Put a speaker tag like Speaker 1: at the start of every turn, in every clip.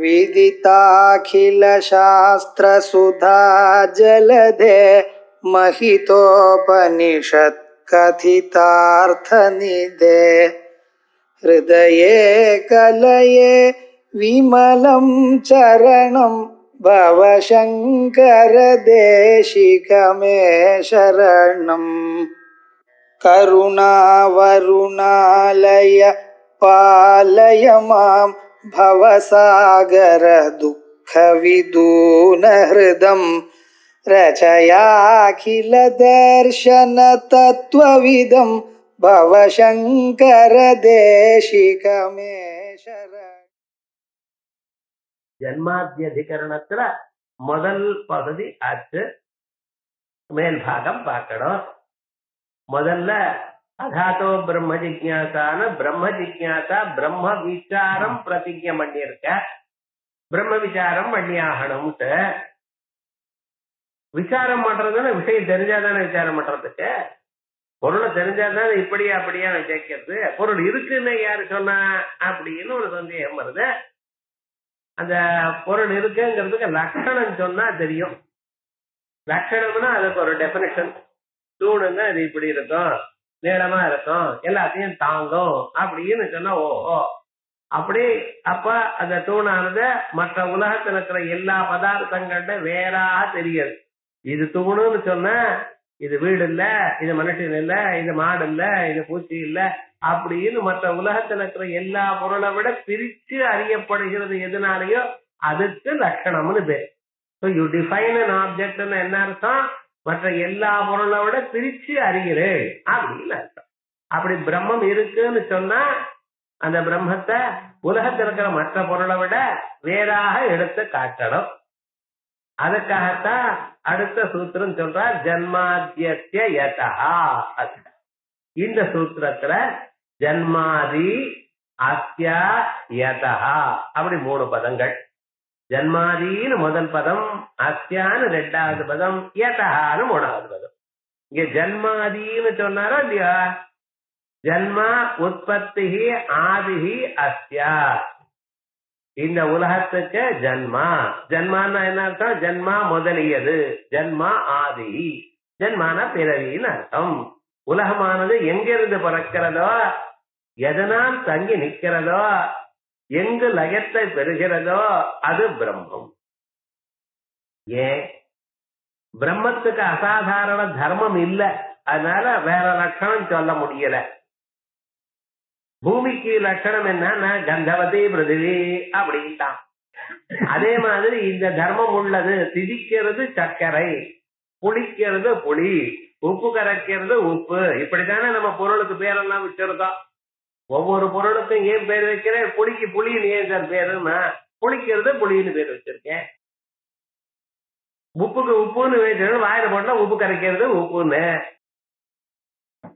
Speaker 1: विदिताखिलशास्त्रसुधा जलधे महितोपनिषत् कथितार्थनिधे हृदये कलये विमलं चरणं भवशङ्कर देशिकमे शरणम् करुणावरुणालय पालय मां भवसागर दुःखविदूनहृदं रचयाखिलदर्शनतत्त्वविदं भवशङ्कर देशिकमे शरणम्.
Speaker 2: ஜன்மாத்தியதிகரணத்துல முதல் பகுதி ஆச்சு. மேல் பாகம் பார்க்கணும். முதல்ல அதாத்தோ பிரம்ம ஜிக்ஞாசான பிரம்ம ஜிக்ஞாசா பிரம்ம விசாரம் பிரதிஜை பண்ணியிருக்க. பிரம்ம விசாரம் பண்ணி ஆகணும்ட்டு விசாரம் பண்றதுன்னு விஷயம் தெரிஞ்சாதானே விசாரம் பண்றதுக்கு. பொருளை தெரிஞ்சாதானே இப்படியா அப்படியா கேட்கறது. பொருள் இருக்குன்னு யாரு சொன்னா அப்படின்னு ஒரு சந்தேகம் வருது. அந்த பொருள் இருக்குங்கிறதுக்கு லட்சணம் சொன்னா தெரியும். லட்சணம்னா அதுக்கு ஒரு டெபினிஷன். தூணுங்க அது இப்படி இருக்கும், நீளமா இருக்கும், எல்லாத்தையும் தாங்கும் அப்படின்னு சொன்னா ஓஹோ அப்படி. அப்ப அந்த தூணானது மற்ற உலகத்துல இருக்கிற எல்லா பதார்த்தங்கள்ட வேறாக தெரியாது. இது தூணுன்னு சொன்னா இது வீடு இல்ல, இது மனுஷன் இல்ல, இது மாடு இல்ல, இது பூச்சி இல்ல அப்படின்னு மற்ற உலகத்துல இருக்கிற எல்லா பொருளை விட பிரிச்சு அறியப்படுகிறது எதுனாலையோ அதுக்கு லட்சணம்னு பேர். So you define an object என்ன அர்த்தம்? மற்ற எல்லா பொருளை விட பிரிச்சு அறிகிறேன் அப்படின்னு அர்த்தம். அப்படி பிரம்மம் இருக்குன்னு சொன்னா அந்த பிரம்மத்தை உலகத்தில் இருக்கிற மற்ற பொருளை விட வேறாக எடுத்து காட்டணும். அதுக்காகத்தான் அடுத்த சூத்திரம் சொல்றார் ஜன்மாத்திய யதா. இந்த சூத்திரத்துல ஜன்மாதி அஸ்யா யதா அப்படி 3 பதங்கள். ஜன்மாதின்னு முதல் பதம், அஸ்யான்னு 2வது பதம், யதான்னு 3வது பதம். இங்க ஜன்மாதின்னு சொன்னாரோ இல்லையா, ஜன்மா உற்பத்தி ஆதிஹி அஸ்யா. இந்த உலகத்துக்கு ஜன்மா. ஜன்மான்னா என்ன அர்த்தம்? ஜன்மா முதலியது, ஜன்மா ஆதி. ஜன்மான பிறவின்னு அர்த்தம். உலகமானது எங்கிருந்து பிறக்கிறதோ, எதனால் தங்கி நிற்கிறதோ, எங்கு லயத்தை பெறுகிறதோ அது பிரம்மம். ஏன்? பிரம்மத்துக்கு அசாதாரண தர்மம் இல்ல, அதனால வேற லட்சணம் சொல்ல முடியல. பூமிக்கு லட்சணம் என்னன்னா கந்தவதி பிருதிவி அப்படின்ட்டான். அதே மாதிரி இந்த தர்மம் உள்ளது. திதிக்கிறது சர்க்கரை, புளிக்கிறது புளி, உப்பு கரைக்கிறது உப்பு. இப்படித்தானே நம்ம பொருளுக்கு பேரெல்லாம் வச்சிருக்கோம். ஒவ்வொரு பொருளுக்கும் ஏன் பேர் வைக்கிறேன்? புளிக்கு புளின்னு ஏன் சார் பேருன்னா புளிக்கிறது புளின்னு பேர் வச்சிருக்கேன். உப்புக்கு உப்புன்னு வச்சு வாயில போட்டா உப்பு கரைக்கிறது உப்புன்னு.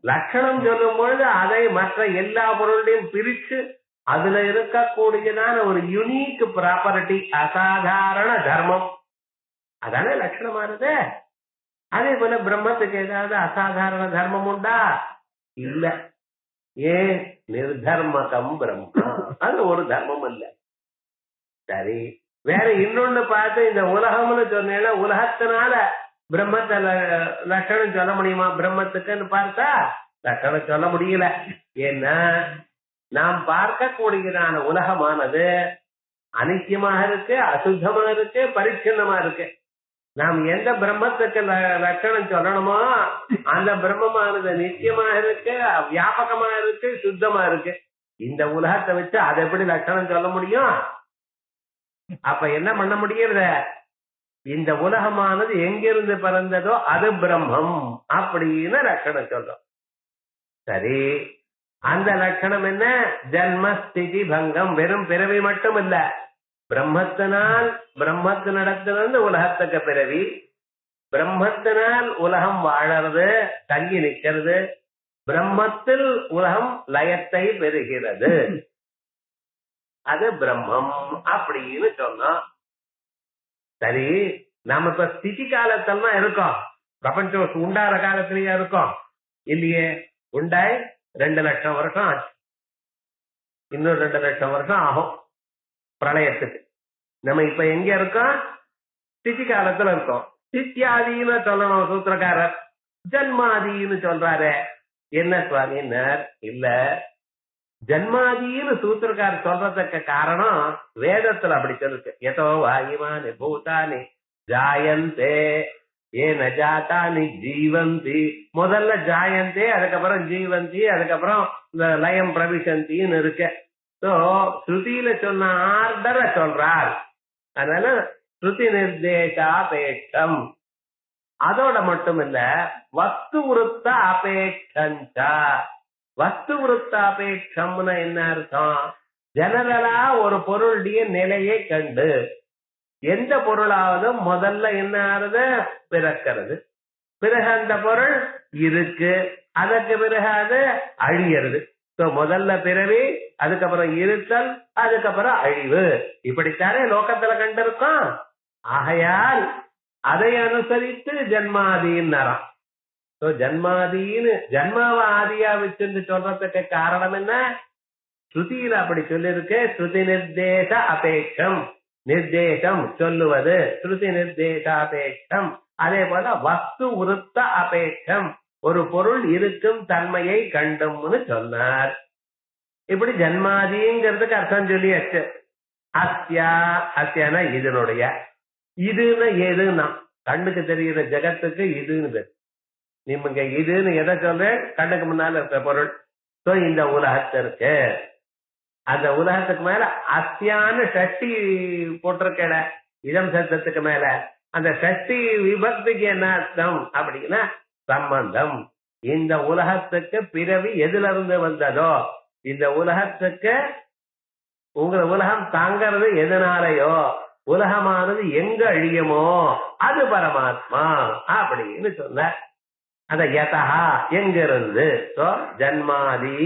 Speaker 2: லட்சணம் சொல்லும் பொழுது அதை மற்ற எல்லா பொருளையும் பிரிச்சு அதுல இருக்கக்கூடியதான ஒரு யுனிக் ப்ராப்பர்ட்டி, அசாதாரண தர்மம், அதானே லட்சணமானது. அதே போல பிரம்மத்துக்கு ஏதாவது அசாதாரண தர்மம் உண்டா? இல்ல. ஏன்? நிர்தர்மகம் பிரம்மா, அது ஒரு தர்மம் இல்ல. சரி, வேற இன்னொன்னு பார்த்து இந்த உலகம்னு சொன்னேன்னா உலகத்தினால பிரம்மத்தை லட்சணம் சொல்ல முடியுமா? பிரம்மத்துக்குன்னு பார்த்தா லட்சணம் சொல்ல முடியல. ஏன்னா நாம் பார்க்கக்கூடியதான உலகமானது அனித்தியமாக இருக்கு, அசுத்தமா இருக்கு, பரிச்சின்னமா இருக்கு. நாம் எந்த பிரம்மத்துக்கு லட்சணம் சொல்லணுமோ அந்த பிரம்மமானது நித்தியமா இருக்கு, வியாபகமா இருக்கு, சுத்தமா இருக்கு. இந்த உலகத்தை வச்சு அதை எப்படி லட்சணம் சொல்ல முடியும்? அப்ப என்ன பண்ண முடியறத? இந்த உலகமானது எங்கிருந்து பிறந்ததோ அது பிரம்மம் அப்படின்னு லட்சணம் சொல்றோம். சரி, அந்த லட்சணம் என்ன? ஜன்மஸ்திதி பங்கம். வெறும் பிறவி மட்டும் இல்ல, பிரம்மத்தினால் பிரம்மத்தினிடத்திலிருந்து உலகத்துக்கு பிறவி, பிரம்மத்தினால் உலகம் வாழறது, தங்கி நிற்கிறது, பிரம்மத்தில் உலகம் லயத்தை பெறுகிறது, அது பிரம்மம் அப்படின்னு சொன்னோம். சரி, நாம இப்ப ஸ்திதி காலத்தான் இருக்கோம். பிரபஞ்சம் உண்டாற காலத்திலேயே இருக்கோம் இல்லையே? உண்டாய் 2 லட்சம் வருஷம் ஆச்சு. இன்னும் 2 லட்சம் வருஷம் ஆகும் பிரளயத்துக்கு. நம்ம இப்ப எங்க இருக்கோம்? ஸ்திதி காலத்துல இருக்கோம். ஸ்தித்யாதின்னு சொல்லணும் சூத்திரக்காரர், ஜன்மாதின்னு சொல்றாரு. என்ன சுவாமினர்? இல்ல, ஜன்மாதின்னு சூத்திரக்காரர் சொல்றதுக்கு காரணம் வேதத்துல அப்படி சொல்லுச்சு. எதோ வாயுமானி பூதானி ஜாயந்தே ஏன ஜாதானி ஜீவந்தி. முதல்ல ஜாயந்தே, அதுக்கப்புறம் ஜீவந்தி, அதுக்கப்புறம் இந்த லயம் பிரவிசந்தின்னு இருக்கு. சோ ஸ்ருதியில சொன்ன ஆர்டரை சொல்றார். அதனால ஸ்ருதி நிர்தேசாபேட்சம். அதோட மட்டும் இல்ல, வஸ்து விருத்த அபேட்சா. வஸ்து விருத்த அபேட்சம்னு என்ன அர்த்தம்? ஜெனரலா ஒரு பொருளுடைய நிலையை கண்டு எந்த பொருளாவது முதல்ல என்ன ஆறுது? பிறக்கிறது. பிறகு அந்த பொருள் இருக்கு, அதற்கு பிறகு அது அழியறது. முதல்ல பிறவி, அதுக்கப்புறம் இருத்தல், அதுக்கப்புறம் அழிவு. இப்படித்தானே லோகத்துல கண்டிருக்கோம். ஆகையால் அதை அனுசரித்து ஜன்மாதின்னு ஜன்மாதின்னு ஜன்மாவை ஆதியா வச்சு சொல்றதுக்கு காரணம் என்ன? ஸ்ருதியில அப்படி சொல்லிருக்கு. ஸ்ருதி நிர்தேச அபேட்சம், நிர்தேசம் சொல்லுவது ஸ்ருதி நிர்தேசாபேட்சம். அதே போல வஸ்து விருத்த அபேட்சம், ஒரு பொருள் இருக்கும் தன்மையை கண்டும்னு சொன்னார். இப்படி ஜன்மாதிங்கிறதுக்கு அர்த்தம் சொல்லியாச்சு. அஸ்யா, அஸ்யானா இதனுடைய, இதுன்னு எதுன்னா கண்ணுக்கு தெரிகிற ஜெகத்துக்கு இதுன்னு பேர். நீங்க இதுன்னு எதை சொல்ற? கண்ணுக்கு முன்னால இருக்க பொருள். இந்த உலகத்திற்கு, அந்த உலகத்துக்கு மேல அஸ்யான்னு ஷஷ்டி போட்டிருக்கல இடம் சத்தத்துக்கு மேல. அந்த ஷஷ்டி விபக்திக்கு என்ன அர்த்தம் அப்படின்னா சம்பந்தம். இந்த உலகத்துக்கு பிறவி எதுல இருந்து வந்ததோ, இந்த உலகத்துக்கு உங்க உலகம் தாங்கிறது எதனாலையோ, உலகமானது எங்க அழியுமோ அது பரமாத்மா அப்படின்னு சொன்ன. அந்த யதா எங்கிருந்து, ஜன்மாதி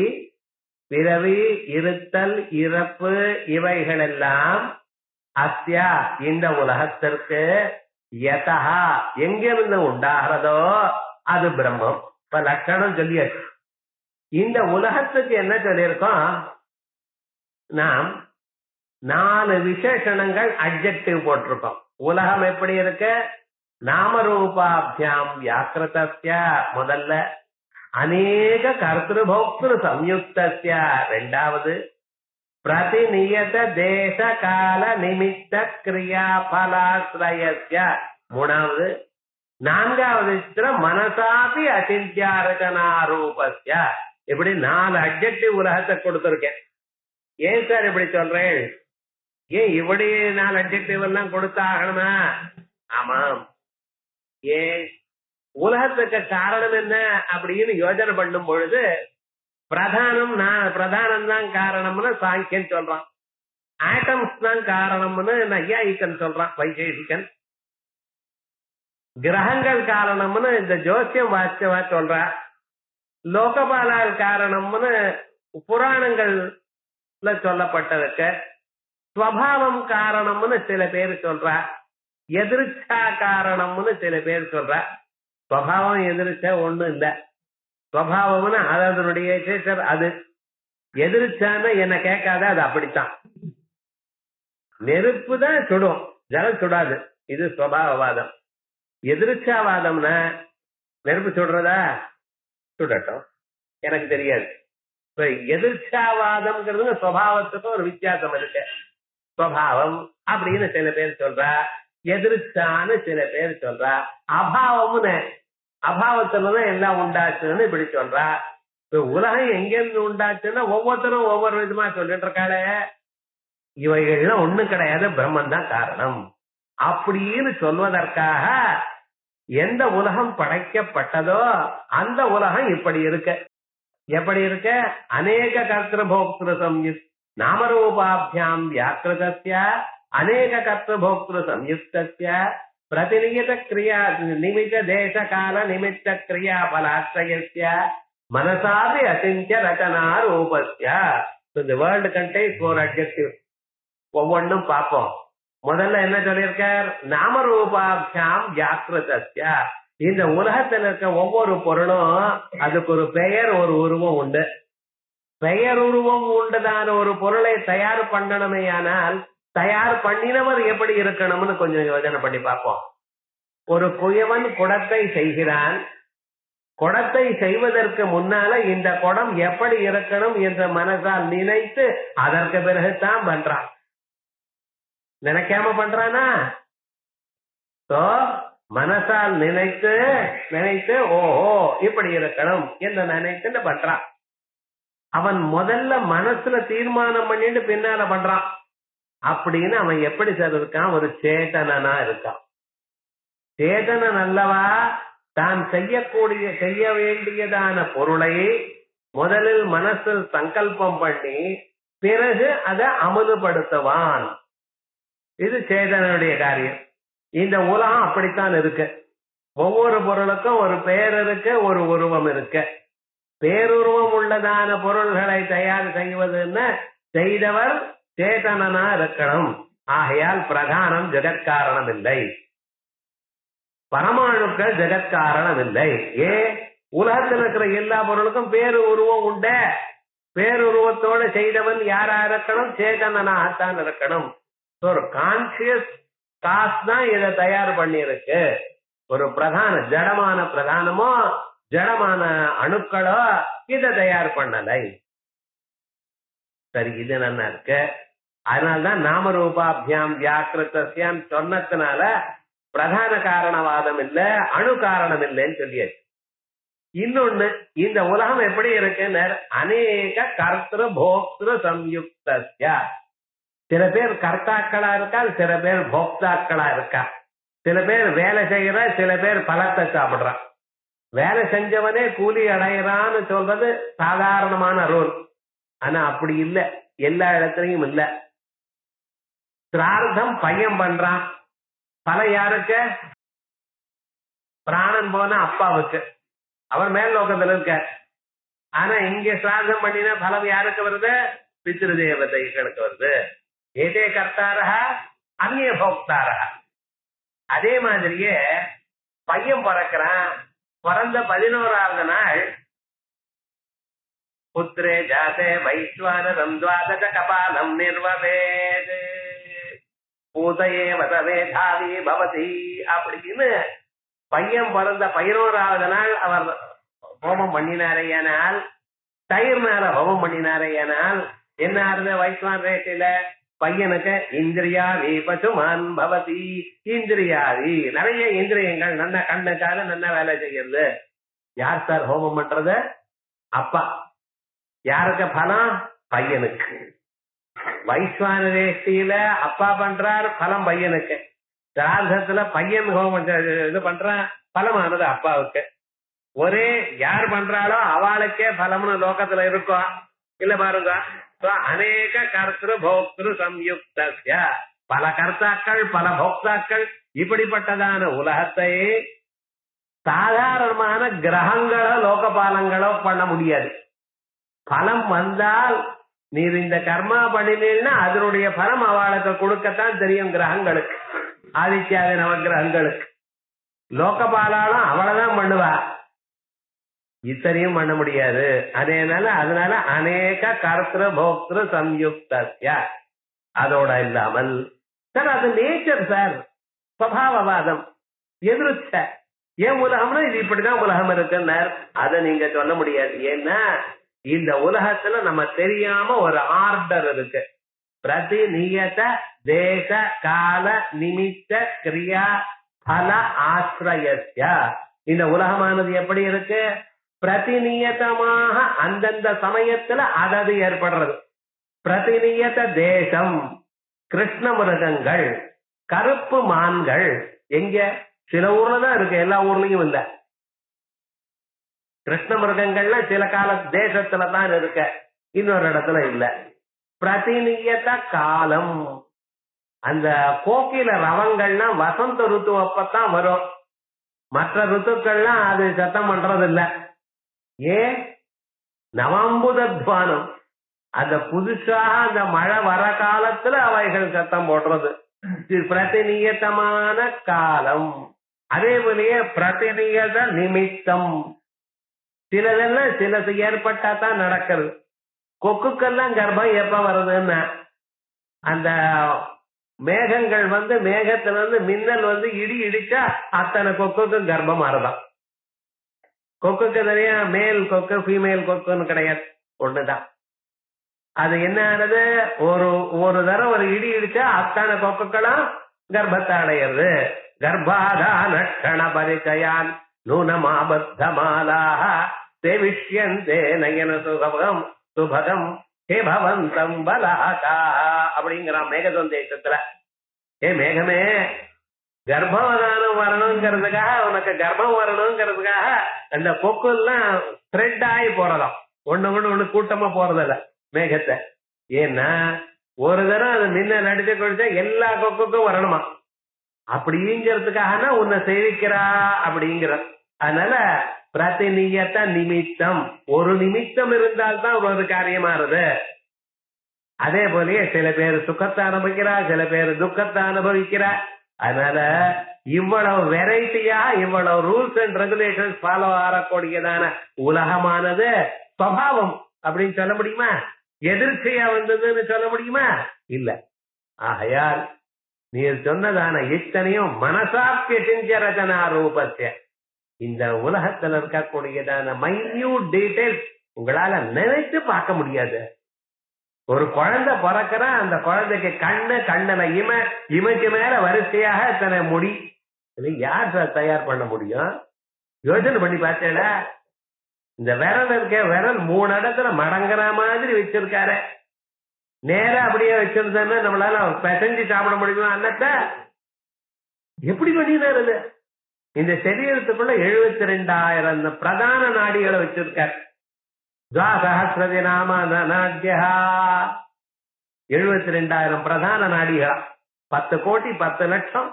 Speaker 2: பிறவி, இருத்தல், இறப்பு, இவைகளெல்லாம் அஸ்யா இந்த உலகத்திற்கு, யதா எங்கிருந்து உண்டாகிறதோ அது பிரம்மம். இப்ப லட்சணம் சொல்லியாச்சு. இந்த உலகத்துக்கு என்ன சொல்லியிருக்கோம்? நாம் 4 விசேஷணங்கள் அட்ஜெக்டிவ் போட்டிருக்கோம். உலகம் எப்படி இருக்கு? நாமரூபாபியாம் வியாக்கிருதஸ்ய முதல்ல, அநேக கர்த்திருபோக்திரு சம்யுக்தஸ்ய ரெண்டாவது, பிரதிநியத தேச கால நிமித்த கிரியா பலாஸ்ரயஸ்ய மூணாவது, நான்காவது மனசாபி அசித்யாரகனாரூபஸ்ய. இப்படி 4 அட்ஜெக்டிவ் உலகத்தை கொடுத்திருக்கேன். ஏன் சார் இப்படி சொல்றேன்? ஏன் இப்படி 4 அட்ஜெக்டிவ் எல்லாம் கொடுத்தாகணுமா? ஆமாம். ஏன்? உலகத்துக்கு காரணம் என்ன அப்படின்னு யோஜனை பண்ணும் பொழுது பிரதானம் தான் காரணம்னு சாங்கியன் சொல்றான், ஆட்டம்ஸ் தான் காரணம்னு நையாயிக்கன் சொல்றான் வைசேஷிகன், கிரகங்கள் காரணம்னு இந்த ஜோசியம் வாச்சவா சொல்ற, லோகபாலால் காரணம்னு புராணங்கள்ல சொல்லப்பட்டதுக்கு, ஸ்வபாவம் காரணம்னு சில பேர் சொல்றா, எதிர்ச்சா காரணம்னு சில பேர் சொல்ற. ஸ்வபாவம் எதிர்ச்சா ஒண்ணும் இல்ல. ஸ்வபாவம்னு அதனுடைய சேச்சர், அது எதிர்ச்சான்னு என்ன கேட்காத, அது அப்படித்தான். நெருப்பு தான் சுடும், ஜலம் சுடாது. இது ஸ்வபாவவாதம். எதிர்ச்சாவாதம்னா நெருப்பு சுடுறதா? சுடட்டும், எனக்கு தெரியாது. இப்ப எதிர்ச்சாவாதம்ங்கிறது ஸ்வபாவத்துக்கும் ஒரு வித்தியாசம் இருக்கு. ஸ்வபாவம் அப்படின்னு சில பேர் சொல்றா, எதிர்ச்சான்னு சில பேர் சொல்றா, அபாவம்னு அபாவத்துலதான் எல்லாம் உண்டாச்சுன்னு இப்படி சொல்றா. உலகம் எங்கிருந்து உண்டாச்சுன்னா ஒவ்வொருத்தரும் ஒவ்வொரு விதமா சொல்லிட்டு இருக்காளே. இவைகள்லாம் ஒண்ணும் கிடையாது, பிரம்மன் தான் காரணம் அப்படின்னு சொல்வதற்காக எந்த உலகம் படைக்கப்பட்டதோ அந்த உலகம் இப்படி இருக்கு. எப்படி இருக்க? அநேக கர்த்திருபோக்திரு சம்யுக்த நாமரூபாபியாம் வியாக்கிருதஸ்ய அநேக கர்த்திருபோக்திரு சம்யுக்தஸ்ய பிரதிநியத கிரியா நிமித்த தேச கால நிமித்த கிரியா பலாஸ்ரயஸ்ய மனசாபி அசிஞ்ச Rachana ரூபஸ்ய. The world contains 4 adjectives. ஒவ்வொன்றும் பார்ப்போம். முதல்ல என்ன சொல்லியிருக்கார்? நாமரூபாபியாம் வியாக்கிருதஸ்ய. இந்த உலகத்தில் இருக்க ஒவ்வொரு பொருளும் அதுக்கு ஒரு பெயர், ஒரு உருவம் உண்டு. பெயர் உருவம் உண்டுதான ஒரு பொருளை தயார் பண்ணணுமே ஆனால் தயார் பண்ணினவர் எப்படி இருக்கணும்னு கொஞ்சம் யோசனை பண்ணி பார்ப்போம். ஒரு குயவன் குடத்தை செய்கிறான். குடத்தை செய்வதற்கு முன்னால இந்த குடம் எப்படி இருக்கணும் என்ற மனசால் நினைத்து அதற்கு பிறகுதான் பண்றான். நினைக்காம பண்றானா? மனசால் நினைத்து ஓஹோ இப்படி இருக்கணும் என்று நினைத்து பண்றான். அவன் முதல்ல மனசுல தீர்மானம் பண்ணிட்டு பின்னால பண்றான். அப்படின்னு அவன் எப்படி சார் இருக்கான்? ஒரு சேதனனா இருக்கான். சேதனன் அல்லவா தான் செய்ய வேண்டியதான பொருளை முதலில் மனசில் சங்கல்பம் பண்ணி பிறகு அதை அமுதுபடுத்துவான். இது சேதனுடைய காரியம். இந்த உலகம் அப்படித்தான் இருக்கு. ஒவ்வொரு பொருளுக்கும் ஒரு பெயர் இருக்கு, ஒரு உருவம் இருக்கு. பேருருவம் உள்ளதான பொருள்களை தயார் செய்வதுன்னு செய்தவர் சேதனனா இருக்கணும். ஆகையால் பிரதானம் ஜெகத்காரணம் இல்லை, பரமாணுக்கள் ஜெகத்காரணம் இல்லை. உலகத்தில் இருக்கிற எல்லா பொருளுக்கும் பேரு உருவம் உண்ட. பேருருவத்தோடு செய்தவன் யாரா இருக்கணும்? சேதனனாகத்தான் இருக்கணும். ஒரு கான்சியஸ் காசு தான் இதை தயார் பண்ணி இருக்கு. ஒரு பிரதான ஜடமான பிரதானமோ ஜடமான அணுக்களோ இதை தயார் பண்ணலை. சரி, இது நல்லா இருக்கு. அதனால்தான் நாமரூபாபியாம் வியாக்கிருத்தியாம் சொன்னதுனால பிரதான காரணவாதம் இல்ல, அணு காரணம் இல்லைன்னு சொல்லியாச்சு. இன்னொன்னு, இந்த உலகம் எப்படி இருக்குன்னு அநேக கர்த்திரு போக்திரு சம்யுக்தஸ்ய. சில பேர் கர்த்தாக்களா இருக்கா, சில பேர் போக்தாக்களா இருக்கா. சில பேர் வேலை செய்யற, சில பேர் பலத்தை சாப்பிடுறான். வேலை செஞ்சவனே கூலி அடையிறான்னு சொல்றது சாதாரணமான ரூல். ஆனா அப்படி இல்ல, எல்லா இடத்துலயும் இல்ல. சிரார்த்தம் பையன் பண்றான், பல யாருக்கு? பிராணன் போன அப்பாவுக்கு, அவர் மேல் லோகத்துல இருக்க. ஆனா இங்க சிரார்த்தம் பண்ணினா பலம் யாருக்கு வருது? பித்ரு தேவதைகளுக்கு வருது. ஏதே கர்த்தாரா அந்நிய போக்தாரா. அதே மாதிரியே பையன் பிறக்கிறான். பிறந்த 11வது நாள் புத்திரே ஜாதே வைஸ்வானரம் துவாதச கபாலம் நிர்வவேத் பூதையே வசவே தாவி பவதி அப்படின்னு பையன் பிறந்த 11வது நாள் அவர் ஹோமம் பண்ணினாரையானால், தயிர்னால ஹோமம் பண்ணினாரையானால் என்ன ஆறுது? வைஸ்வான் ரேட்டில பையனுக்கு இந்திரியாதி பசுமான் பவதி. இந்திரியாதி நிறைய இந்திரியங்கள், நல்ல கண்ணுக்காக நல்ல வேலை செய்யறது. யார் சார் ஹோமம் பண்றது? அப்பா. யாருக்கு பலம்? பையனுக்கு. வைஸ்வான ரேஷ்டியில அப்பா பண்றார், பலம் பையனுக்கு. சிரார்த்தத்துல பையன் ஹோமம் இது பண்றான், பலமானது அப்பாவுக்கு. ஒரே யார் பண்றாளோ அவளுக்கே பலம்னு லோகத்துல இருக்கும். இல்ல பாருங்க, அநேக கர்த்திரு போக்திரு சம்யுக்தஸ்ய. பல கர்த்தாக்கள், பல போக்தாக்கள். இப்படிப்பட்டதான உலகத்தை சாதாரணமான கிரகங்களோ லோகபாலங்களோ பண்ண முடியாது. பலம் வந்தால் நீர் இந்த கர்மா பண்ணினீங்கன்னா அதனுடைய பலம் அவளுக்கு கொடுக்கத்தான் தெரியும். கிரகங்களுக்கு, ஆதித்யாதி நவகிரகங்களுக்கு. லோகபாலாலும் அவளைதான் பண்ணுவா, இத்தனையும் பண்ண முடியாது. அதனால அநேக கர்த்திரு போக்திரு சம்யுக்தஸ்ய. அதோட இல்லாமல் சார் அது நேச்சர் சார், சுபாவவாதம், எதிர்ச்ச. ஏன் உலகம்னா இது இப்படிதான் உலகம் இருக்குன்னார். அதை நீங்க சொல்ல முடியாது. ஏன்னா இந்த உலகத்துல நம்ம தெரியாம ஒரு ஆர்டர் இருக்கு. பிரதிநியத தேச கால நிமித்த கிரியா பல ஆசிரயஸ்ய. இந்த உலகமானது எப்படி இருக்கு? பிரதிநியதமாக அந்தந்த சமயத்துல அதது ஏற்படுறது. பிரதிநியத தேசம், கிருஷ்ண மிருகங்கள், கருப்பு மான்கள் எங்க? சில ஊர்ல தான் இருக்கு, எல்லா ஊர்லயும் இல்ல. கிருஷ்ண மிருகங்கள்ல சில கால தேசத்துல தான் இருக்க, இன்னொரு இடத்துல இல்ல. பிரதிநியத காலம், அந்த கோக்கில ரவங்கள்லாம் வசந்த ருத்து அப்பத்தான் வரும். மற்ற ருத்துக்கள்லாம் அது சத்தம் பண்றது இல்ல. ஏன்? நவம்புதத்வானம், அந்த புதுசாக அந்த மழை வர காலத்துல அவைகள் சத்தம் போடுறது. பிரதிநியதமான காலம். அதே போலயே பிரதிநியத நிமித்தம். சிலதெல்லாம் சிலது ஏற்பட்டா தான் நடக்கிறது. கொக்குக்கெல்லாம் கர்ப்பம் எப்ப வருதுன்னா அந்த மேகங்கள் வந்து மேகத்துல இருந்து மின்னல் வந்து இடி இடிச்சா அத்தனை கொக்குக்கும் கர்ப்பம் மாறுதான். கொக்குக்கு தனியா மேல் கொக்கு ஃபீமேல் கொக்குன்னு கிடையாது, ஒண்ணுதான். அது என்ன ஆனது, ஒரு தரம் ஒரு இடி இடிச்சா அத்தனை கொக்குகளும் கர்ப்பத்தை அடையிறது. கர்ப்பாதான க்ஷண பரிச்சயான் நூனமாபத்தமாலாஹ சேவிஷ்யந்தே நயன சுபகம் சுபகம் ஹே பவந்தம் பலாகா அப்படிங்கிறான் மேகதந்தேசத்துல. ஏ மேகமே, கர்ப்பவதானம் வரணுங்கிறதுக்காக, உனக்கு கர்ப்பம் வரணுங்கிறதுக்காக அந்த கொக்கு எல்லாம் த்ரெட் ஆகி போறதாம், ஒண்ணு கூட்டமா போறதில்ல மேகத்தை. ஏன்னா ஒரு தரம் அது மின்னல் அடிச்சு கொடுத்தா எல்லா கொக்குக்கும் வரணுமா, அப்படிங்கிறதுக்காக உன்னை சேவிக்கிறா அப்படிங்கிற. அதனால பிரதிநியத்த நிமித்தம், ஒரு நிமித்தம் இருந்தால்தான் ஒரு காரியமாறுது. அதே போலயே சில பேர் சுகத்தை அனுபவிக்கிறா, சில பேர் துக்கத்தை அனுபவிக்கிறா. அதனால இவ்வளவு வெரைட்டியா, இவ்வளவு ரூல்ஸ் அண்ட் ரெகுலேஷன்ஸ் ஃபாலோ ஆகக்கூடியதான உலகமானது சுபாவம் அப்படின்னு சொல்ல முடியுமா? எதிர்ச்சையா வந்ததுன்னு சொல்ல முடியுமா? இல்ல. ஆகையால் நீர் சொன்னதான இத்தனையும் மனசாப்பிய செஞ்ச ரச்சனா ரூபத்திய, இந்த உலகத்துல இருக்கக்கூடியதான மைன்யூட் டீடைல்ஸ் உங்களால நினைத்து பார்க்க முடியாது. ஒரு குழந்தை பிறக்கிற அந்த குழந்தைக்கு கண்ணுல இமைக்கு மேல வரிசையாக இத்தனை முடி, யார் சார் தயார் பண்ண முடியும்? யோசனை பண்ணி பார்த்தேடா. இந்த விரல் இருக்க, விரல் 3 இடத்துல மடங்குற மாதிரி வச்சிருக்காரு. நேரா அப்படியே வச்சிருந்தேன்னா நம்மளால பிசைஞ்சு சாப்பிட முடியுமா அன்னத்தை? எப்படி பண்ணினாரு? இந்த சரீரத்துக்குள்ள 72,000 பிரதான நாடிகளை வச்சிருக்காரு. 72,000 பிரதான நாடிகளா, 10 கோடி 10 லட்சம்,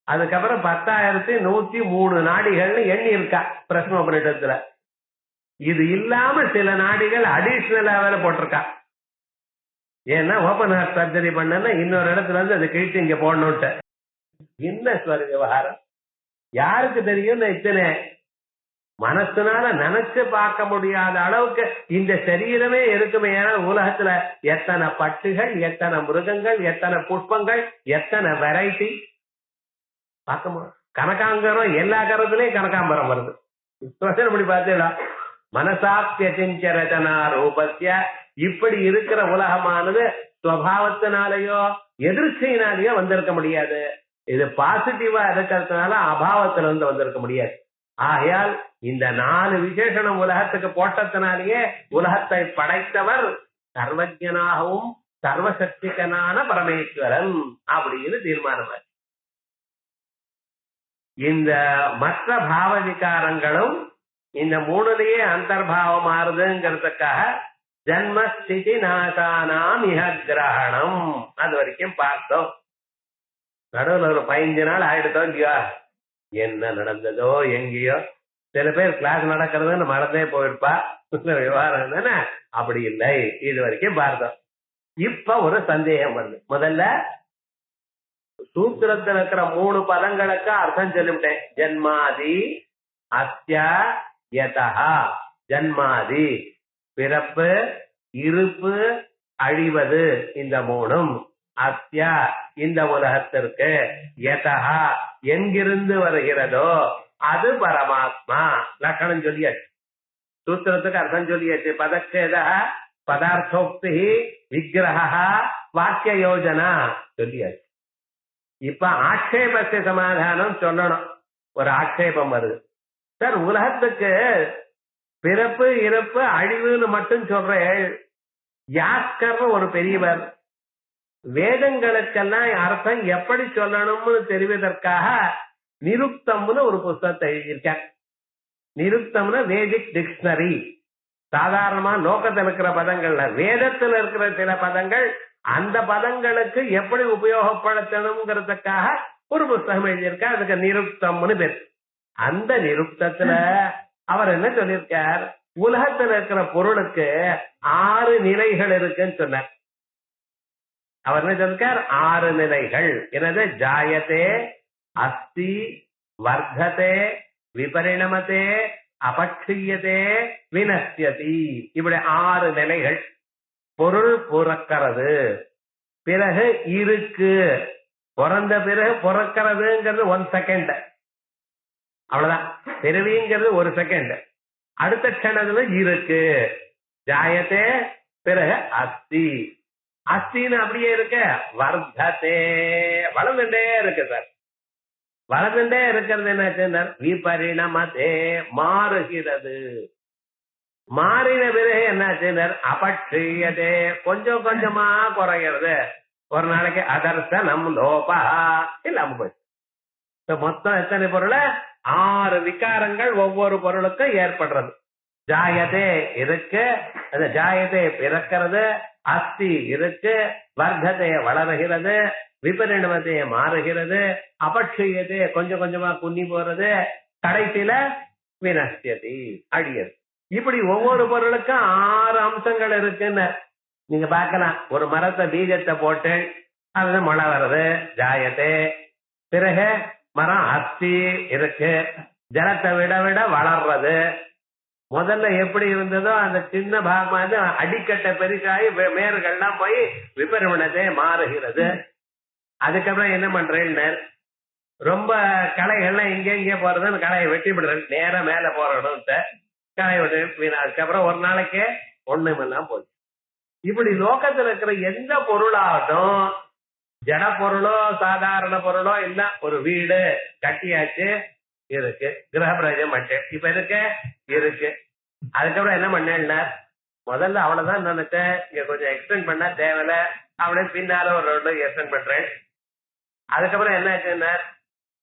Speaker 2: அதுக்கப்புறம் 10,103 நாடிகள்னு எண்ணி இருக்கா பிரஸ்ம உபநிஷத்துல. இது இல்லாம சில நாடிகள் அடிஷனலா வேற போட்டிருக்கா. ஏன்னா ஓபன் ஹார்ட் சர்ஜரி பண்ணா இன்னொரு இடத்துல இருந்து அது கிழிச்சு இங்க போடணும்ட்டு. என்ன ஸ்வர விவகாரம் யாருக்கு தெரியும்? இத்தனை மனசுனால நினைச்சு பார்க்க முடியாத அளவுக்கு இந்த சரீரமே இருக்குமே. ஏன்னா உலகத்துல எத்தனை பட்டுகள், எத்தனை மிருகங்கள், எத்தனை புஷ்பங்கள், எத்தனை வெரைட்டி பார்க்க முடியும். கனகாம்பரம், எல்லா கரத்துலயும் கனகாம்பரம் வருது. இப்படி பார்த்தீங்களா? மனசாப்பிய செஞ்ச ரச்சனா ரூபத்திய, இப்படி இருக்கிற உலகமானது சுவாவத்தினாலேயோ எதிர்ச்சியினாலேயோ வந்திருக்க முடியாது. இது பாசிட்டிவா இருக்கிறதுனால அபாவத்துல இருந்து வந்திருக்க முடியாது. ஆகையால் இந்த 4 விசேஷனம் உலகத்துக்கு போட்டத்தினாலேயே உலகத்தை படைத்தவர் சர்வஜனாகவும் சர்வசக்திகனான பரமேஸ்வரன் அப்படின்னு தீர்மானம். இந்த மற்ற பாவ விகாரங்களும் இந்த 3லயே அந்தர்பாவம் ஆறுதுங்கிறதுக்காக ஜன்மஸ்திதி நாசானாம் இஹ கிரகணம் அது வரைக்கும் பார்த்தோம். நடுவில் ஒரு 15 நாள் ஆயிடுதோ இல்லையோ, என்ன நடந்ததோ எங்கேயோ. சில பேர் கிளாஸ் நடக்கிறதுன்னு மறந்தே போயிருப்பா, விவகாரம் தானே. அப்படி இல்லை, இது வரைக்கும் பார்த்தோம். இப்ப ஒரு சந்தேகம் வருது. முதல்ல சூத்திரத்தில் இருக்கிற 3 பதங்களுக்கு அர்த்தம் சொல்லிவிட்டேன். ஜன்மாதி அஸ்யா யதா. ஜன்மாதி பிறப்பு, இருப்பு, அழிவது, இந்த 3ம். அஸ்யா இந்த உலகத்திற்கு, யதா எங்கிருந்து வருகிறதோ அது பரமாத்மா. லட்சணம் சொல்லியாச்சு, சூத்திரத்துக்கு அர்த்தம் சொல்லியாச்சு. பதச்சேத, பதார்த்தோக்தி, விக்கிரக, வாக்கிய யோஜனா சொல்லியாச்சு. இப்ப ஆட்சேபத்தை சமாதானம் சொல்லணும். ஒரு ஆட்சேபம் வருது, சார் உலகத்துக்கு பிறப்பு இறப்பு அழிவுன்னு மட்டும் சொல்றேன். யாஸ்கர் ஒரு பெரியவர் வேதங்களுக்கெல்லாம் அர்த்தம் எப்படி சொல்லணும்னு தெரிவதற்காக நிருக்தம்னு ஒரு புஸ்தகத்தை எழுதியிருக்கார். நிருக்தம்னு வேதிக் டிக்ஷனரி. சாதாரணமா லோகத்தில் இருக்கிற பதங்கள்ல வேதத்தில் இருக்கிற சில பதங்கள் அந்த பதங்களுக்கு எப்படி உபயோகப்படுத்தணுங்கிறதுக்காக ஒரு புஸ்தகம் எழுதியிருக்கார். அதுக்கு நிருக்தம்னு பேர். அந்த நிருக்தத்துல அவர் என்ன சொல்லியிருக்கார், உலகத்தில் இருக்கிற பொருளுக்கு 6 நிலைகள் இருக்குன்னு சொன்னார். அவர் என்ன சொல்லிருக்கார், 6 நிலைகள். என்னது? ஜாயத்தே, அஸ்தி, வர்த்ததே, விபரிணமத்தே, அபக்ஷியதே, வினஷ்யதி. இப்படி 6 நிலைகள். பொருள் பிறக்கிறது, பிறகு இருக்கு. பிறந்த பிறகு பிறக்கிறதுங்கிறது 1 செகண்ட், அவ்வளவுதான். பிறவிங்கிறது 1 செகண்ட். அடுத்த க்ஷணத்துல இருக்கு. ஜாயத்தே, பிறகு அஸ்தி. அஸ்தின்னு அப்படியே இருக்க. வர்த்ததே, வளர்ந்துட்டே இருக்கு சார். வளர்ந்துட்டே இருக்கிறது என்ன? விபரிணமதே, மாறுகிறது. மாறின பிறகு என்ன? அபட்சியதே, கொஞ்சம் கொஞ்சமா குறைகிறது. ஒரு நாளைக்கு அதர்சனம் லோபா இல்லாம போயிடுச்சு. மொத்தம் எத்தனை பொருள்? 6 விகாரங்கள் ஒவ்வொரு பொருளுக்கும் ஏற்படுறது. ஜாயதே இருக்கு, அது ஜாயதே பிறக்கிறது, அஸ்தி இருக்கு, வர்த்ததே வளர்கிறது, விபரிணமதே மாறுகிறது, அபட்சியதே கொஞ்சம் கொஞ்சமா குன்னி போறது, கடைசியில வினஷ்யதி அழியது. இப்படி ஒவ்வொரு பொருளுக்கும் 6 அம்சங்கள் இருக்குன்னு நீங்க பார்க்கலாம். ஒரு மரத்தை பீஜத்தை போட்டு அது மழை வருது, ஜாயத்தே. பிறகு மரம் அஸ்தி இருக்கு, ஜலத்தை விட விட வளர்றது. முதல்ல எப்படி இருந்ததோ அந்த சின்ன பாகமாக அடிக்கட்டை பெருசாகி மேர்கள்லாம் போய் விபரிணத்தை மாறுகிறது. அதுக்கப்புறம் என்ன பண்றேன்னு, ரொம்ப களைகள்லாம் இங்கே போறதுன்னு களையை வெட்டி விடுறது, நேரம் மேல போறோம் களை விட்டு. அதுக்கப்புறம் ஒரு நாளைக்கு ஒண்ணுமெல்லாம் போச்சு. இப்படி லோகத்துல இருக்கிற எந்த பொருளாகட்டும், ஜட பொருளோ சாதாரண பொருளோ இல்ல, ஒரு வீடு கட்டியாச்சு இருக்கு, கிரகப்பிரவேசம் மட்டும் இப்ப இருக்கு. அதுக்கப்புறம் என்ன பண்ணேன்னா, முதல்ல அவ்வளவுதான் நினைச்சேன், இங்க கொஞ்சம் எக்ஸ்டெண்ட் பண்ணா தேவையில்ல, அவனே பின்னால ஒரு ரோடு எக்ஸ்டெண்ட் பண்றேன். அதுக்கப்புறம் என்ன ஆச்சுன்னா,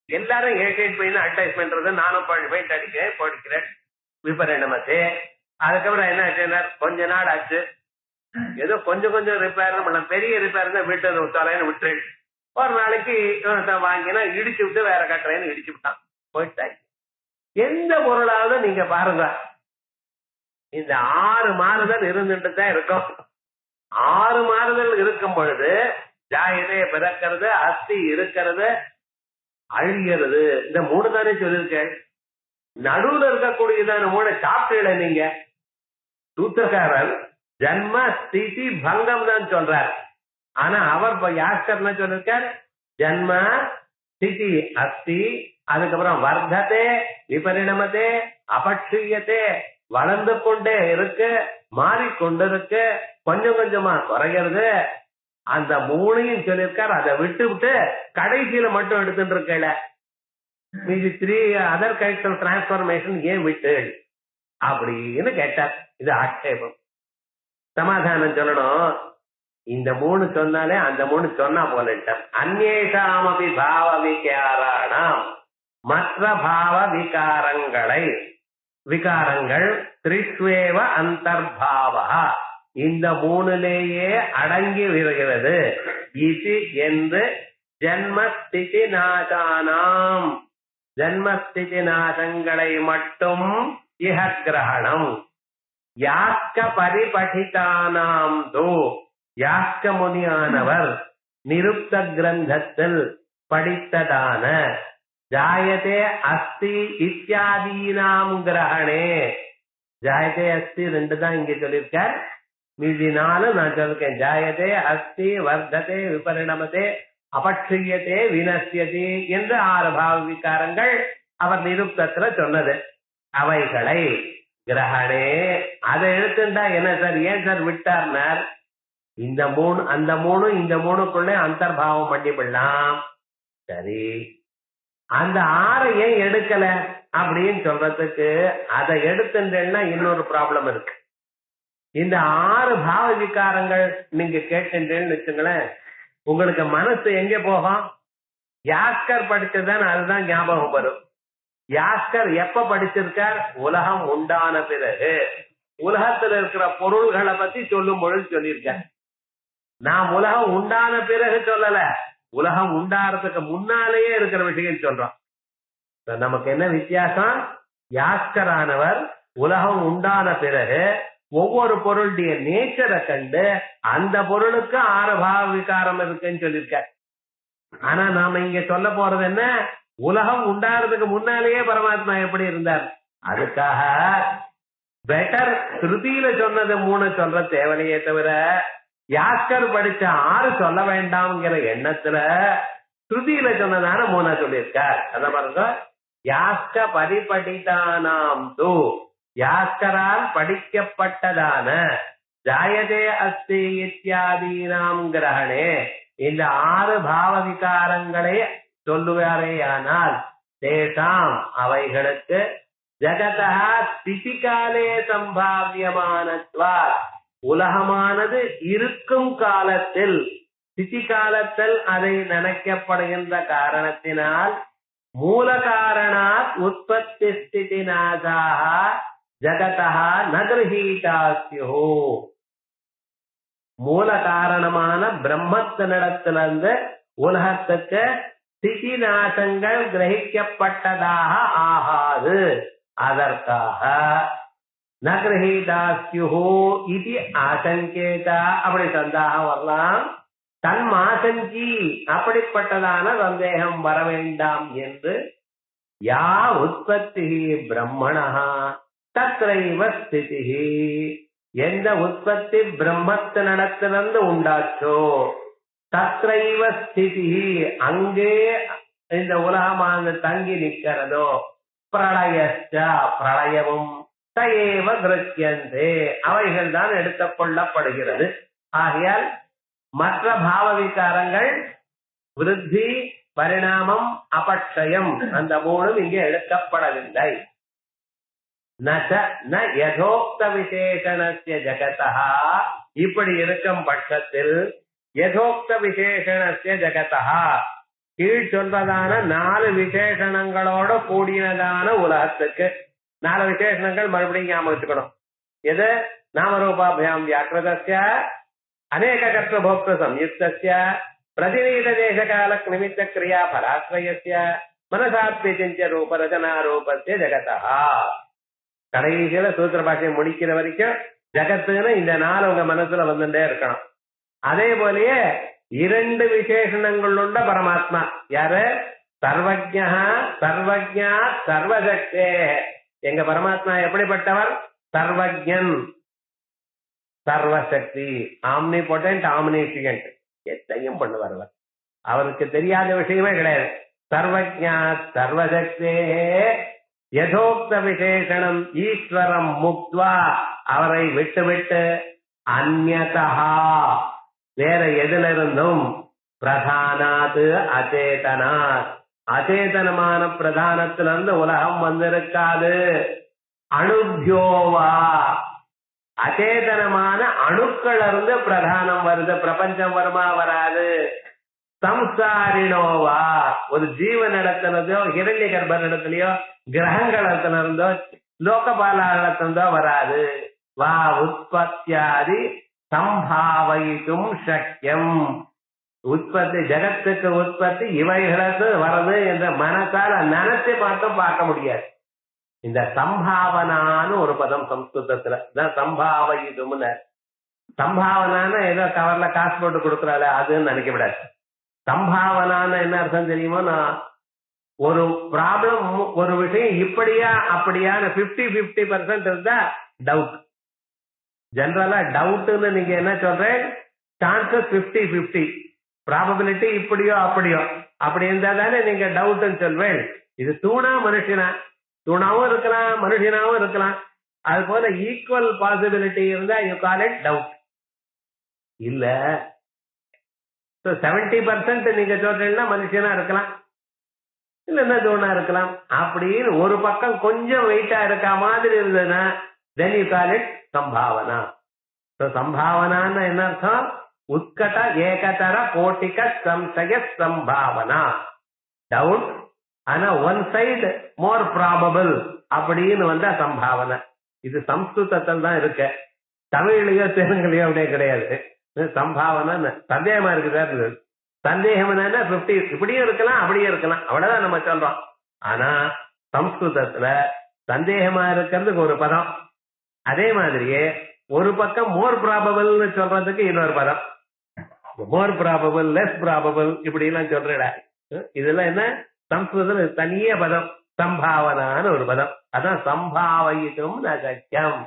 Speaker 2: எல்லாரும் 8 பெயிண்ட் அட்வைஸ் பண்றது, நானும் பெயிண்ட் அடிக்கிறேன் போடிக்கிறேன், விபரிணமத்தே. அதுக்கப்புறம் என்ன ஆச்சுன்னா, கொஞ்ச நாள் ஆச்சு, ஏதோ கொஞ்சம் கொஞ்சம் ரிப்பேர் பண்ண, பெரிய ரிப்பேர் தான் வீட்டு தலைன்னு விட்டுறேன். ஒரு நாளைக்கு வாங்கினா இடிச்சு விட்டு வேற கட்டுறேன்னு இடிச்சு விட்டான், போயிட்டாங்க. எந்த பொருளாவது நீங்க பாருங்க, இந்த 6 மாறுதல் இருந்துட்டு தான் இருக்கும். 6 மாறுதல் இருக்கும் பொழுது ஜாயதே பிறக்கிறது, அஸ்தி இருக்கிறது, அழிகிறது. இந்த 3 தானே சொல்லியிருக்கேன். நடுவுல இருக்கக்கூடியதான 3 சாப்பிட்டு நீங்க சூத்திரக்காரர் ஜன்ம ஸ்திதி பங்கம் தான் சொல்றார். ஆனா அவர் யாஸ்கர்னா சொல்லிருக்கார், ஜன்ம ஸ்திதி அஸ்தி, அதுக்கப்புறம் வர்த்ததே விபரிணமதே அபட்சியத்தே, வளர்ந்து கொண்டே இருக்கு, மாறிக்கொண்டிருக்கு, கொஞ்சம் கொஞ்சமா குறைகிறது. அந்த 3ஐயும் சொல்லியிருக்கார். அதை விட்டு விட்டு கடைசியில மட்டும் எடுத்துட்டு இருக்கல, மீதி 3 அதர் கைண்ட்ஸ் ஆஃப் டிரான்ஸ்பார்மேஷன் ஏன் விட்டு அப்படின்னு கேட்டார். இது ஆட்சேபம். சமாதானம் சொல்லணும். இந்த 3 சொன்னாலே அந்த 3 சொன்னா போலட்டார். அந்நேஷாமபி பாவ விகாராணாம், மற்ற பாவ விகாரங்கள் திரிஷ்வேவ அந்தர்பாவா, இந்த 3லேயே அடங்கி வருகிறது. இது என்று ஜன்மஸ்திதி நாசானாம், ஜன்மஸ்திதி நாசங்களை மட்டும் இஹ கிரகணம். யாஸ்க பரிபடிதானாம் தோ, யாஸ்க முனியானவர் நிருப்த கிரந்தத்தில் படித்ததான ஜாயதே அஸ்தி இத்தியாதீனாம் கிரகணே, ஜாயதே அஸ்தி 2 தான் இங்க சொல்லியிருக்கார், மீதி 4 நான் சொல்லிருக்கேன். ஜாயதே அஸ்தி வர்த்ததே விபரிணமதே அபட்சியத்தே வினஷ்யதி என்று 6 பாவ விகாரங்கள் அவர் நிருப்தத்துல சொன்னது. அவைகளை கிரகணே, அதை எடுத்துட்டா என்ன சார், ஏன் சார் விட்டார்னார், இந்த 3 அந்த 3 இந்த 3க்குள்ள அந்தர்பாவம் பண்ணிவிடலாம். சரி, அந்த 6 ஏன் எடுக்கல அப்படின்னு சொல்றதுக்கு, அதை எடுத்துட்டேன்னா இன்னொரு ப்ராப்ளம் இருக்கு. இந்த 6 பாவ விகாரங்கள் நீங்க கேட்டுட்டேன்னு வச்சுங்களேன், உங்களுக்கு மனசு எங்க போகும்? யாஸ்கர் படிச்சதுதான் அதுதான் ஞாபகம் வரும். யாஸ்கர் எப்ப படிச்சிருக்கார்? உலகம் உண்டான பிறகு. உலகத்துல இருக்கிற பொருள்களை பத்தி சொல்லும் பொழுது சொல்லியிருக்கார். நாம் உலகம் உண்டான பிறகு சொல்லல, உலகம் உண்டாறதுக்கு முன்னாலேயே இருக்கிற விஷயம் சொல்றோம். நமக்கு என்ன வித்தியாசம்? யாஸ்கரானவர் உலகம் உண்டான பிறகு ஒவ்வொரு பொருளுடைய நேச்சரை கண்டு அந்த பொருளுக்கு 6 பாவ விகாரம் இருக்குன்னு சொல்லியிருக்கார். ஆனா நாம இங்க சொல்ல போறது என்ன, உலகம் உண்டாறதுக்கு முன்னாலேயே பரமாத்மா எப்படி இருந்தார். அதுக்காக பெட்டர் ஸ்ருதியில சொன்னது 3 சொல்ற தேவையே தவிர யாஸ்கர் படிச்ச 6 சொல்ல வேண்டாம்ங்கிற எண்ணத்துல ஸ்ருதியில சொன்னதான 3 சொல்லியிருக்கார். அத பாருங்க, யாஸ்க பரிபடிதானாம் தூ, யாஸ்கரால் படிக்கப்பட்டதான ஜாயதே அஸ்தி இத்தியாதீனாம் கிரகணே, இந்த 6 பாவ விகாரங்களை சொல்லுவாரேயானால் தேசாம் அவைகளுக்கு ஜகதா ஸ்திதிகாலே சம்பாவியமானத்வா, உலகமானது இருக்கும் காலத்தில், ஸ்திதி காலத்தில் அதை நினைக்கப்படுகின்ற காரணத்தினால் மூல காரணாத் உற்பத்தி ஸ்திதி நாசாக ஜகதா நகிரஹீதாஸ்யோ, மூல காரணமான பிரம்மத்தினிடத்திலிருந்து உலகத்துக்கு ஸ்திதி நாசங்கள் கிரகிக்கப்பட்டதாக ஆகாது. அதற்காக நகிரஹீதாஸ்யோ இது ஆசங்கேதா, அப்படி சந்தேகம் வரலாம். தன்மாசங்கி, அப்படிப்பட்டதான சந்தேகம் வர வேண்டாம் என்று யா உற்பத்தி பிரம்மணா தத்ரைவ ஸ்திதி, எந்த உற்பத்தி பிரம்மத்தினிடத்திலிருந்து உண்டாச்சோ தத்ரைவ ஸ்திதி, அங்கே இந்த உலகமானது தங்கி நிற்கிறதோ, பிரளயச்ச பிரளயமும் தயேவ கிருத்தியந்தே, அவைகள் தான் எடுத்துக் கொள்ளப்படுகிறது. ஆகையால் மற்ற பாவ விகாரங்கள் விருத்தி, பரிணாமம், அபட்சயம், அந்த 3 இங்கே எடுக்கப்படவில்லை. ந யதோக்த விசேஷணஸ்ய ஜகதா, இப்படி இருக்கும் பட்சத்தில் யதோக்த விசேஷணஸ்ய ஜகதா, கீழ் சொல்வதான 4 விசேஷணங்களோட கூடினதான உலகத்துக்கு, 4 விசேஷணங்கள் மறுபடியும் ஞாபகம் வச்சுக்கணும். எது? நாமரூபாபியாம் வியாக்கிருதஸ்ய அநேக கர்த்த போக்த சம்யுக்தஸ்ய பிரதிநீத தேசகால நிமித்த கிரியா பராஸ்வயஸ்ய மனசாத்விய ரூப ரச்சனா ரூபஸ்ய ஜகதா. கடைசியில சூத்திர பாஷையை முடிக்கிற வரைக்கும் ஜகத்துன்னு இந்த 4 உங்க மனசுல வந்துட்டே இருக்கணும். அதே போலயே 2 விசேஷணங்கள் உள்ள பரமாத்மா யாரு? சர்வஜ்ஞா சர்வஜ்ஞா சர்வசக்தே. எங்க பரமாத்மா எப்படிப்பட்டவர்? சர்வஜன், சர்வசக்தி, ஆம்னிபொட்டன்ட், ஆம்னிசியன்ட், எத்தையும் பண்ணுவார் அவர். அவருக்கு தெரியாத விஷயமே கிடையாது. சர்வஜ்ஞா சர்வசக்தே யதோக்த விசேஷணம் ஈஸ்வரம் முக்த்வா, அவரை விட்டுவிட்டு அந்யதா வேற எதிலிருந்தும் பிரதானாது அச்சேதனாத், அச்சேதனமான பிரதானத்திலிருந்து உலகம் வந்திருக்காது. அணுத்யோவா, அச்சேதனமான அணுக்கள் இருந்து பிரதானம் வருது, பிரபஞ்சம் வருமா? வராது. சம்சாரினோவா, ஒரு ஜீவனிடத்திலோ ஹிரண்ய கர்ப்பனிடத்திலயோ கிரகங்களிடத்திலிருந்தோ லோகபாலிடத்திலிருந்தோ வராது. வா உற்பத்தியாதி சம்பாவைக்கும் சக்கியம், உற்பத்தி ஜகத்துக்கு உற்பத்தி இவைகளுக்கு வருது என்ற மனசால நினைச்சு பார்த்தும் பார்க்க முடியாது. இந்த சம்பாவனான்னு ஒரு பதம் சம்ஸ்கிருதத்துல சம்பாவைதும்னு, சம்பாவனான்னு ஏதோ கவர்ல காசு போட்டு கொடுக்கறாள் அதுன்னு நினைக்க விடாது. சம்பாவனான்னு என்ன அர்த்தம் தெரியுமோ? நான் ஒரு ப்ராப்ளம், ஒரு விஷயம் இப்படியா அப்படியான 50-50% இருந்தா டவுட். ஜெனரலா டவுட்னு நீங்க என்ன சொல்றேன்? சான்சஸ் 50-50, ப்ராபபிலிட்டி இப்படியோ அப்படியோ, அப்படி இருந்தா தானே நீங்க டவுட்னு சொல்வேன். இது தூணா மனுஷனா? தூணாவும் இருக்கலாம், மனுஷனாவும் இருக்கலாம். அது போல ஈக்குவல் பாசிபிலிட்டி இருந்தா யூ கால் இட் டவுட். இல்ல 70% நீங்க சொல்றீங்கன்னா மனுஷனா இருக்கலாம், இல்லன்னா தூணா இருக்கலாம். அப்படின்னு ஒரு பக்கம் கொஞ்சம் வெயிட்டா இருக்க மாதிரி இருந்ததுன்னா தென் யூ கால் இட் சம்பாவனா. சம்பாவனான்னு என்ன அர்த்தம்? உத்கட ஏகதர கோட்டிக சம்சய சம்பாவனா. டவுட் ஆனா ஒன் சைடு மோர் ப்ராபபிள் அப்படின்னு வந்தா சம்பாவனை. இது சம்ஸ்கிருதத்தில் தான் இருக்கு, தமிழ்லயோ தெலுங்குலயோ அப்படியே கிடையாது. சம்பாவனை சந்தேகமா இருக்குது. சந்தேகம் என்னன்னா 50 இப்படியும் இருக்கலாம் அப்படியே இருக்கலாம், அவ்வளவுதான் நம்ம சொல்றோம். ஆனா சம்ஸ்கிருதத்துல சந்தேகமா இருக்கிறதுக்கு ஒரு பதம், அதே மாதிரியே ஒரு பக்கம் மோர் ப்ராபபிள்னு சொல்றதுக்கு இன்னொரு பதம். மோர் ப்ராபபிள், லெஸ் ப்ராபபிள் இப்படி எல்லாம் சொல்றா. இதெல்லாம் என்ன? சம்ஸ்கிருதத்துல தனிய பதம், சம்பாவனான்னு ஒரு பதம். அதான் சம்பாவயிதும் ந சக்கியம்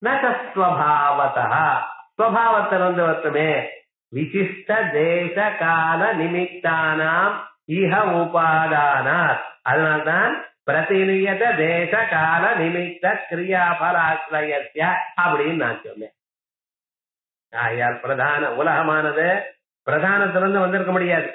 Speaker 2: ந தஸ்வபாவதா. ஸ்வபாவத்திலிருந்து வருத்துமே. விசிஷ்ட தேச கால நிமித்தானாம் இஹ உபாதானாத். அதனால்தான் பிரதிநியத தேச கால நிமித்த கிரியாபலாசிரயஸ்ய அப்படின்னு நான் சொன்னேன். ஆயால் பிரதான உலகமானது பிரதானத்திலிருந்து வந்திருக்க முடியாது,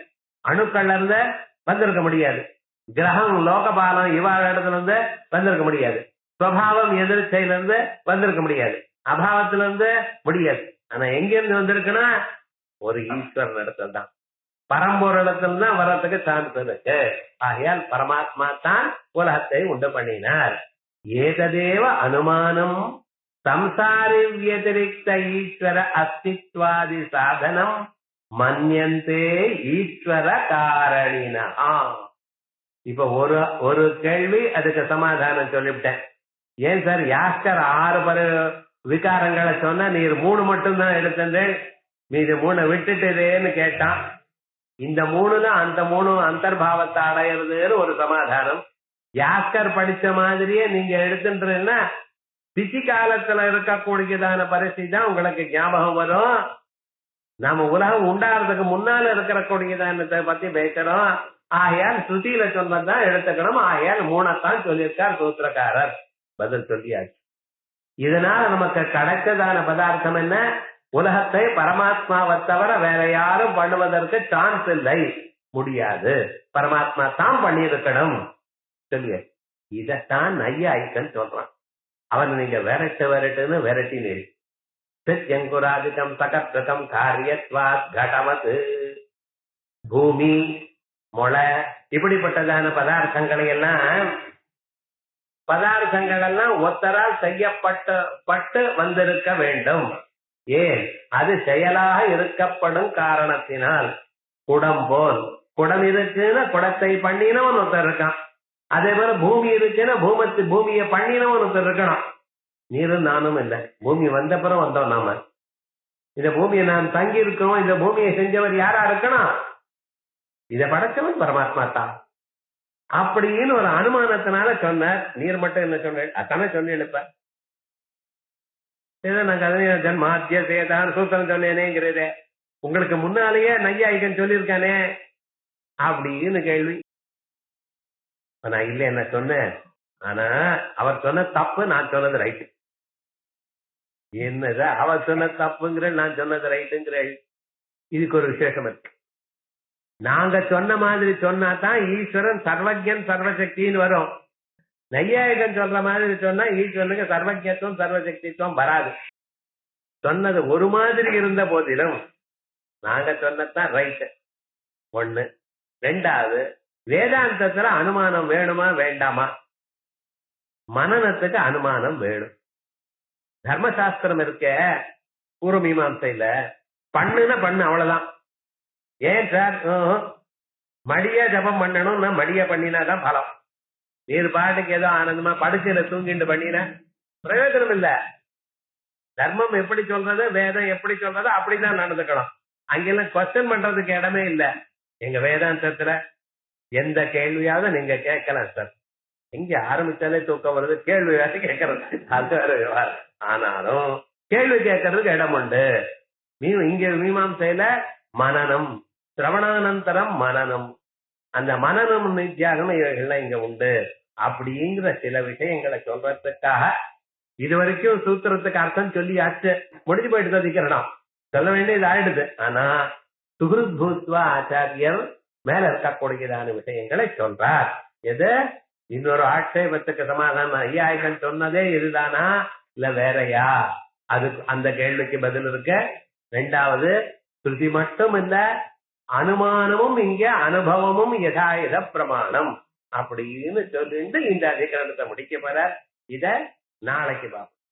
Speaker 2: அணுக்கள்ல இருந்து வந்திருக்க முடியாது, கிரகம் லோகபாலம் இவாழ இடத்துல இருந்து வந்திருக்க முடியாது, சுவாவம் எதிர்ச்சையிலிருந்து வந்திருக்க முடியாது, அபாவத்திலிருந்து முடியாது. ஆனா எங்க இருந்து வந்திருக்குன்னா ஒரு ஈஸ்வரன் இடத்துல தான், பரம்பொருளத்தில் தான் வர்றதுக்கு சான்ஸ் இருக்கு. ஆகையால் பரமாத்மா தான் உலகத்தை உண்டு பண்ணினார். ஏததேவ அனுமானம் சம்சாரி வியதிரிக்த ஈஸ்வர அஸ்தித்வாதி சாதனம் மன்யந்தே ஈஸ்வர காரணினா. இப்ப ஒரு கேள்வி, அதுக்கு சமாதானம் சொல்லிவிட்டேன். ஏன் சார் யாஸ்கர் 6 விகாரங்களை சொன்னா நீர் 3 மட்டும்தான் எடுத்தது, மீது 3 விட்டுட்டுதேன்னு கேட்டான். இந்த 3ல அந்த 3 அந்தர்பாவத்தை அடையிறதுன்னு ஒரு சமாதானம். யாஸ்கர் படிச்ச மாதிரியே நீங்க எடுத்துன்றீங்கன்னா பிசி காலத்துல இருக்கக்கூடியதான பரிசு தான் உங்களுக்கு ஞாபகம் வரும். நாம உலகம் உண்டாகிறதுக்கு முன்னால இருக்கிற கூடியதானத்தை பத்தி பேசுறோம். ஆகையால் ஸ்ருதியில சொன்னதான் எடுத்துக்கணும். ஆகையால் 3 சொல்லியிருக்கார் சூத்திரக்காரர். பதில் சொல்லியாச்சு. இதனால நமக்கு கிடைச்சதான பதார்த்தம் என்ன? உலகத்தை பரமாத்மாவை தவிர வேற யாரும் பண்ணுவதற்கு சான்ஸ் இல்லை, முடியாது, பரமாத்மா தான் பண்ணியிருக்கணும் சொல்லிய. இதத்தான் நையாயிக்கன் சொல்றான். அவன் நீங்க விரட்டுன்னு விரட்டினீர். சித்யங்குராதிகம் சகத்ருகம் காரியத்வாத் கடமத். பூமி, மொளை, இப்படிப்பட்டதான பதார்த்தங்கள் எல்லாம் ஒத்தரால் செய்யப்பட்டு வந்திருக்க வேண்டும். ஏன்? அது செயலாக இருக்கப்படும் காரணத்தினால். குடம் போல், குடம் இருக்குன்னா குடத்தை பண்ணினவன் ஒருத்தர் இருக்கான். அதே போல பூமி இருக்குன்னா பூமியை பண்ணினவன் ஒருத்தர் இருக்கணும். நீரும் நானும் இல்லை, பூமி வந்தப்புறம் வந்தோம் நாம. இந்த பூமியை நாம் தங்கி இருக்கோம். இந்த பூமியை செஞ்சவர் யாரா இருக்கணும்? இதை படைச்சவன் பரமாத்மா தான் அப்படின்னு ஒரு அனுமானத்தினால சொன்னார். நீர் மட்டும் என்ன சொன்ன? அத்தனை சொல்லி எழுப்ப நான் ஜன்மாத்திய சேதான் சூத்திரம் சொன்னேனேங்கிறதே உங்களுக்கு முன்னாலேயே நையாயிகன் சொல்லியிருக்கானே அப்படின்னு கேள்வி. நான் இல்ல என்ன சொன்னேன், ஆனா அவர் சொன்ன தப்பு, நான் சொன்னது ரைட்டு. என்னது அவர் சொன்ன தப்புங்கிற, நான் சொன்னது ரைட்டுங்கிற. இதுக்கு ஒரு விசேஷம் இருக்கு. நாங்க சொன்ன மாதிரி சொன்னாதான் ஈஸ்வரன் சர்வஜன் சர்வசக்தின்னு வரும். நையாயிகன் சொல்ற மாதிரி சொன்னா ஈஸ்வரனுக்கு சர்வஜத்துவம் சர்வசக்தித்துவம் வராது. சொன்னது ஒரு மாதிரி இருந்த போதிலும் நாங்க சொன்னதான் ரைட்டு. 1. 2வது, வேதாந்தத்துல அனுமானம் வேணுமா வேண்டாமா? மனநத்துக்கு அனுமானம் வேணும். தர்மசாஸ்திரம் இருக்க பூர்வ மீமாசையில பண்ணுன பண்ணு அவ்வளவுதான். ஏன் சார் மடிய ஜபம் பண்ணணும்னா மடிய பண்ணினாதான் பலம். நீர் பாட்டுக்கு ஏதோ ஆனந்தமா படுக்கையில தூங்கிட்டு பண்ணினா பிரயோஜனம் இல்ல. தர்மம் எப்படி சொல்றது, வேதம் எப்படி சொல்றது, அப்படிதான் நடந்துக்கணும். அங்கெல்லாம் கொஸ்டின் பண்றதுக்கு இடமே இல்ல. எங்க வேதாந்தத்துல எந்த கேள்வியாவது நீங்க கேட்கலாம் சார். எங்க ஆரம்பிச்சாலே தூக்கம் வருது, கேள்வி வேற கேட்கறது அது வேற விவகாரம். ஆனாலும் கேள்வி கேட்கறதுக்கு இடம் உண்டு. இங்க மீமாசையில மனனம், சிரவணானந்தரம் மனனம், அந்த மனனம் நித்தியாகம் இவைகள்லாம் இங்க உண்டு அப்படிங்கிற சில விஷயங்களை சொல்றதுக்காக இதுவரைக்கும் சூத்திரத்துக்கு அர்த்தம் சொல்லியாச்சு, முடிஞ்சு போயிட்டு அதிகரணம் சொல்ல வேண்டியது ஆயிடுது. ஆனா சுகிருத் பூத்வா ஆச்சாரியர் மேல இருக்கக்கூடியதான விஷயங்களை சொல்றார். எது? இன்னொரு ஆட்சேபத்துக்கு சமாதானம். ஐயாயிரம் சொன்னதே இதுதானா இல்ல வேறையா? அதுக்கு அந்த கேள்விக்கு பதில் இருக்க. 2வது, ஸ்ருதி மட்டும் இல்ல, அனுமானமும் இங்க அனுபவமும் யதாயுத பிரமாணம் அப்படின்னு சொல்லிட்டு இந்த அதிகரணத்தை முடிக்க போற. இத நாளைக்கு பார்ப்போம்.